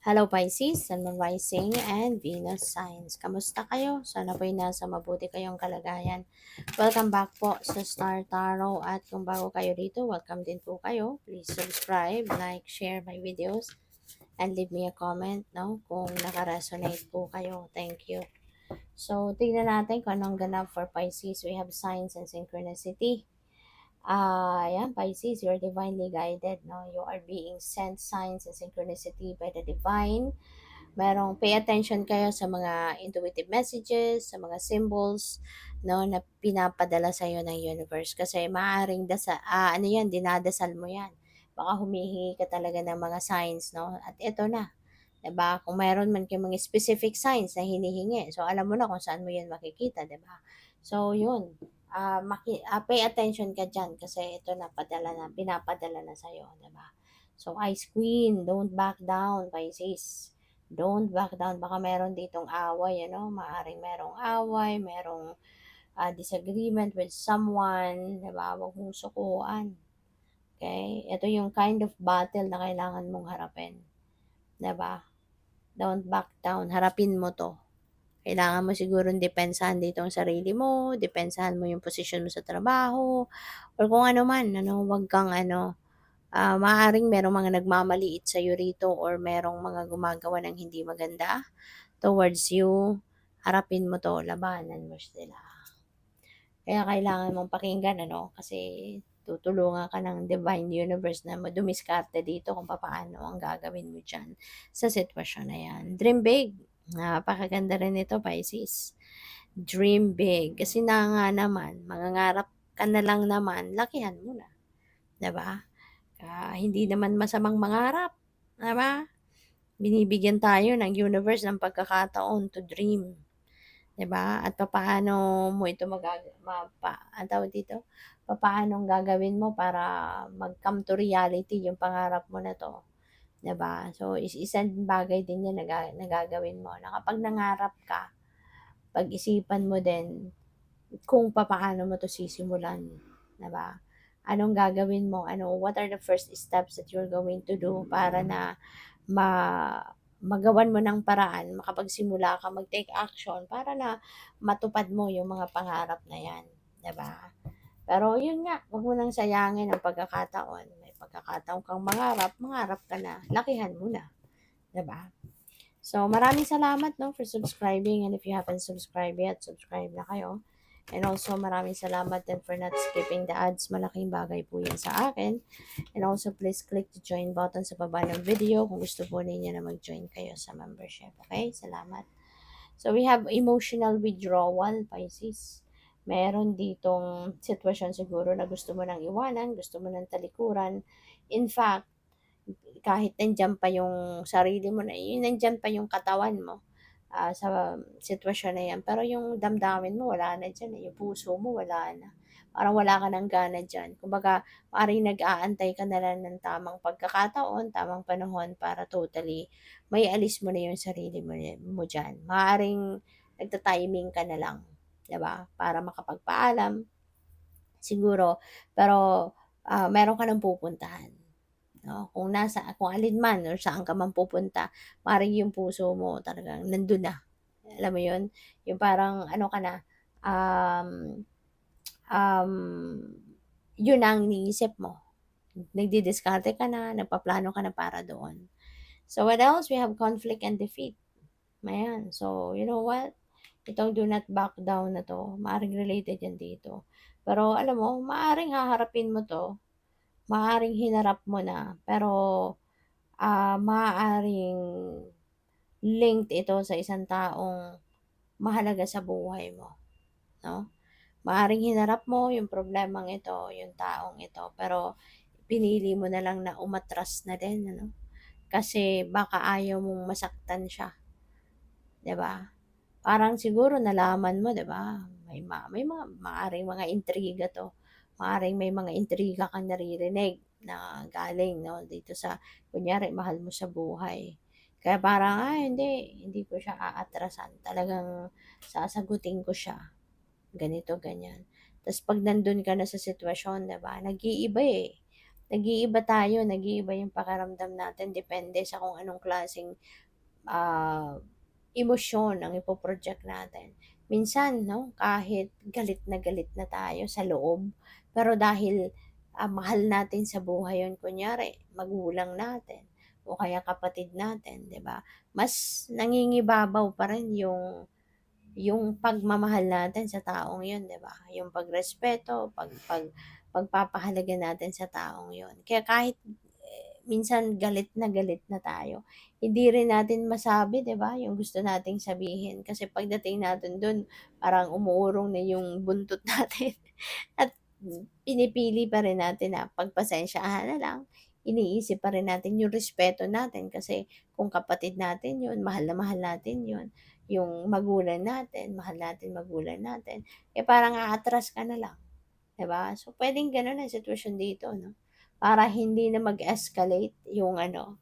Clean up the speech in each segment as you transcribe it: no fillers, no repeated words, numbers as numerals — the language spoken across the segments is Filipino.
Hello Pisces, Sun, Moon Rising, and Venus Signs. Kamusta kayo? Sana po'y nasa mabuti kayong kalagayan. Welcome back po sa Star Tarot at kung bago kayo dito, welcome din po kayo. Please subscribe, like, share my videos, and leave me a comment kung naka-resonate po kayo. Thank you. So, tingnan natin kung anong ganap for Pisces. We have signs and synchronicity. Yan, Pisces, you're divinely guided, no? You are being sent signs and synchronicity by the divine. Pay attention kayo sa mga intuitive messages, sa mga symbols, no, na pinapadala sa iyo ng universe. Kasi maaaring ano yan, dinadasal mo yan. Baka humihingi ka talaga ng mga signs, no? At ito na, 'di ba? Kung mayroon man kayong mga specific signs na hinihingi, so alam mo na kung saan mo 'yan makikita, 'di ba? So 'yun, pay attention ka diyan kasi ito na pinapadala na sa iyo, 'di ba? So Ice Queen, don't back down, Pisces. Don't back down. Baka meron ditong away, maaring merong away, merong disagreement with someone, 'di ba? Huwag mong sukuan. Okay? Ito yung kind of battle na kailangan mong harapin, 'di ba? Don't back down, harapin mo 'to. Kailangan mo sigurong depensahan dito ang sarili mo, depensahan mo yung posisyon mo sa trabaho, or kung ano man, wag kang maaaring merong mga nagmamaliit sa'yo rito or merong mga gumagawa ng hindi maganda towards you. Harapin mo 'to, labanan mo sila. Kaya kailangan mong pakinggan kasi tutulungan ka ng divine universe na dumiskarte dito kung papaano ang gagawin mo diyan sa sitwasyon na 'yan. Dream big. Napakaganda rin nito, Pisces. Dream big. Kasi na nga naman, mangangarap ka na lang naman, lakihan mo na. 'Di ba? Hindi naman masamang mangarap. 'Di ba? Binibigyan tayo ng universe ng pagkakataon to dream. 'Di ba? At papaano mo ito ang tawag dito? Papaanong gagawin mo para mag-come to reality yung pangarap mo na 'to, 'di ba? So, isang bagay din 'yan na gagawin mo na kapag nangarap ka, pag-isipan mo din kung papaano mo 'to sisimulan, 'di ba? Anong gagawin mo? What are the first steps that you're going to do para na ma magawan mo ng paraan, makapagsimula ka, mag-take action para na matupad mo yung mga pangarap na 'yan, 'di ba? Pero yun nga, 'wag mo nang sayangin ang pagkakataon. May pagkakataon kang mangarap, mangarap ka na, lakihan mo na, 'di ba? So, maraming salamat for subscribing, and if you haven't subscribed yet, subscribe na kayo. And also, maraming salamat din for not skipping the ads. Malaking bagay po yan sa akin. And also, please click the join button sa baba ng video kung gusto po ninyo na mag-join kayo sa membership. Okay? Salamat. So, we have emotional withdrawal, Pisces. Meron ditong sitwasyon siguro na gusto mo nang iwanan, gusto mo nang talikuran. In fact, kahit nandiyan pa yung sarili mo nandiyan pa yung katawan mo, sa sitwasyon na yan. Pero yung damdamin mo wala na diyan, yung puso mo wala na. Parang wala ka ng gana diyan. Kumbaga, maaaring nag-aantay ka na lang ng tamang pagkakataon, tamang panahon para totally maialis mo na yung sarili mo diyan. Maaaring nagta-timing ka na lang, 'di ba? Para makapagpaalam siguro, pero meron ka ng pupuntahan. No, kung alin man or saan ka man pupunta, maaaring yung puso mo talagang nandun na. Alam mo yun? Yung parang ano ka na, um, um, yun ang iniisip mo. Nagdidiskarte ka na, nagpaplano ka na para doon. So what else? We have conflict and defeat. Ayan. So, you know what? Itong do not back down na to, maaaring related yan dito. Pero alam mo, maaaring haharapin mo to, maaaring hinarap mo na, pero maaaring linked ito sa isang taong mahalaga sa buhay mo, 'no? Maaaring hinarap mo yung problemang ito, yung taong ito, pero pinili mo na lang na umatras na din, kasi baka ayaw mong masaktan siya, 'di ba? Parang siguro nalaman mo, 'di ba? May mga maaaring mga intriga 'to. Maaaring may mga intriga kang naririnig na galing, dito sa kunyari mahal mo sa buhay. Kaya parang, hindi ko siya aatrasan. Talagang sasagutin ko siya. Ganito, ganyan. Tapos pag nandun ka na sa sitwasyon, 'di ba? Nag-iiba eh. nag-iiba tayo, nag-iiba yung pakiramdam natin depende sa kung anong klaseng, ah, emosyon ang ipo-project natin. Minsan 'no, kahit galit na tayo sa loob, pero dahil, mahal natin sa buhay yun, kunyari magulang natin o kaya kapatid natin, 'di ba? Mas nangingibabaw pa rin yung pagmamahal natin sa taong yun, 'di ba? Yung pagrespeto, pagpapahalaga natin sa taong yun. Kaya kahit minsan galit na tayo, hindi rin natin masabi, 'di ba, yung gusto nating sabihin. Kasi pagdating natin dun, parang umuurong na yung buntot natin at pinipili pa rin natin na pagpasensyahan na lang. Iniisip pa rin natin yung respeto natin kasi kung kapatid natin yun, mahal na mahal natin yun. Yung magulang natin, mahal natin magulang natin, eh parang aatras ka na lang, 'di ba? So, puwedeng gano'n ang sitwasyon dito 'no, para hindi na mag-escalate yung ano,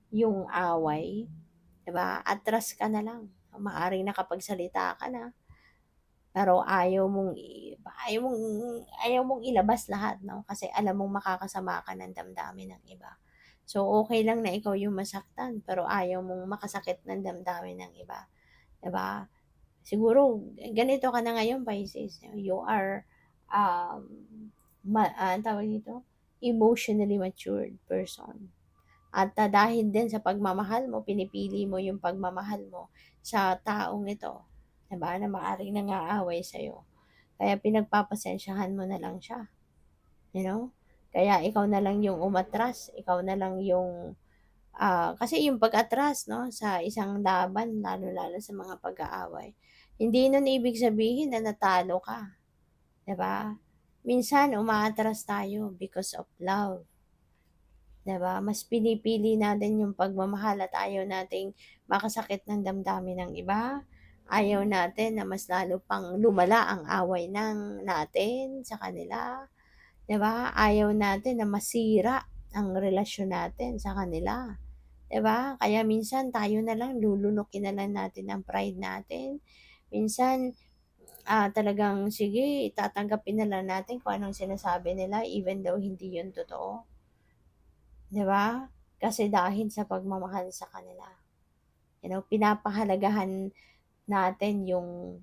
yung away, 'di ba? Atras ka na lang. Maaaring nakapagsalita ka na, pero ayaw mong ilabas lahat 'no, kasi alam mong makakasama ka ng damdamin ng iba. So, okey lang na ikaw yung masaktan, pero ayaw mong makasakit ng damdamin ng iba, 'di ba? Siguro ganito ka na ngayon Pisces, you are, um, anong tawag dito, emotionally matured person. At, dahil din sa pagmamahal mo, pinipili mo yung pagmamahal mo sa taong ito, 'di ba, na maaaring nang-aaway sa'yo. Kaya pinagpapasensyahan mo na lang siya, you know? Kaya ikaw na lang yung umatras, ikaw na lang yung, kasi yung pag-atras 'no, sa isang laban lalo-lalo sa mga pag-aaway, hindi nun ibig sabihin na natalo ka, 'di ba? Minsan umaatras tayo because of love, 'di ba? Mas pinipili natin yung pagmamahal at ayaw nating makasakit ng damdamin ng iba. Ayaw natin na mas lalo pang lumala ang away natin sa kanila, 'di ba? Ayaw natin na masira ang relasyon natin sa kanila, 'di ba? Kaya minsan tayo na lang lulunukin na lang natin ang pride natin. Minsan, talagang sige tatanggapin na lang natin kung anong sinasabi nila even though hindi yun totoo, 'di ba? Kasi dahil sa pagmamahal sa kanila. Pinapahalagahan natin yung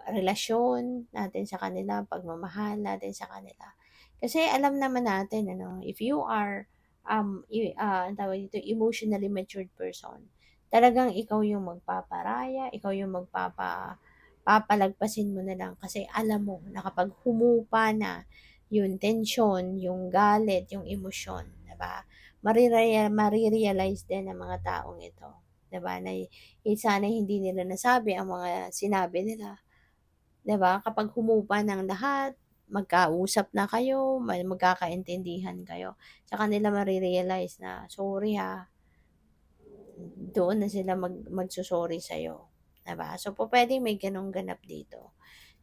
relasyon natin sa kanila, pagmamahal natin sa kanila. Kasi alam naman natin ano, if you are, anong tawag dito, emotionally matured person, talagang ikaw yung magpaparaya, ikaw yung papalagpasin mo na lang kasi alam mo na kapag humupa na yung tension, yung galit, yung emosyon, 'di ba? Mare-realize din ng mga taong ito, 'di ba, na sana hindi nila nasabi ang mga sinabi nila, 'di ba? Kapag humupa ng lahat, magkausap na kayo, magkakaintindihan kayo, tsaka nila mare-realize na, "Sorry ha." Doon na sila magso-sorry sa'yo, 'di ba? So, pupuwedeng may gano'ng ganap dito.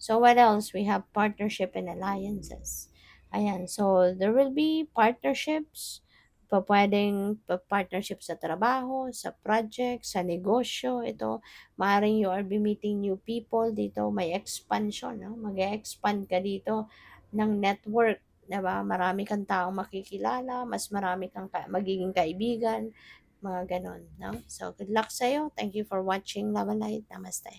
So, what else? We have partnership and alliances. Ayan, so there will be partnerships, pupuwedeng partnership sa trabaho, sa project, sa negosyo, ito maaaring you are be meeting new people dito, may expansion 'no, mag-e-expand ka dito ng network, 'di ba? Marami kang taong makikilala, mas marami kang magiging kaibigan, mga gano'n 'no. So, good luck sa'yo. Thank you for watching. Love and light. Namaste.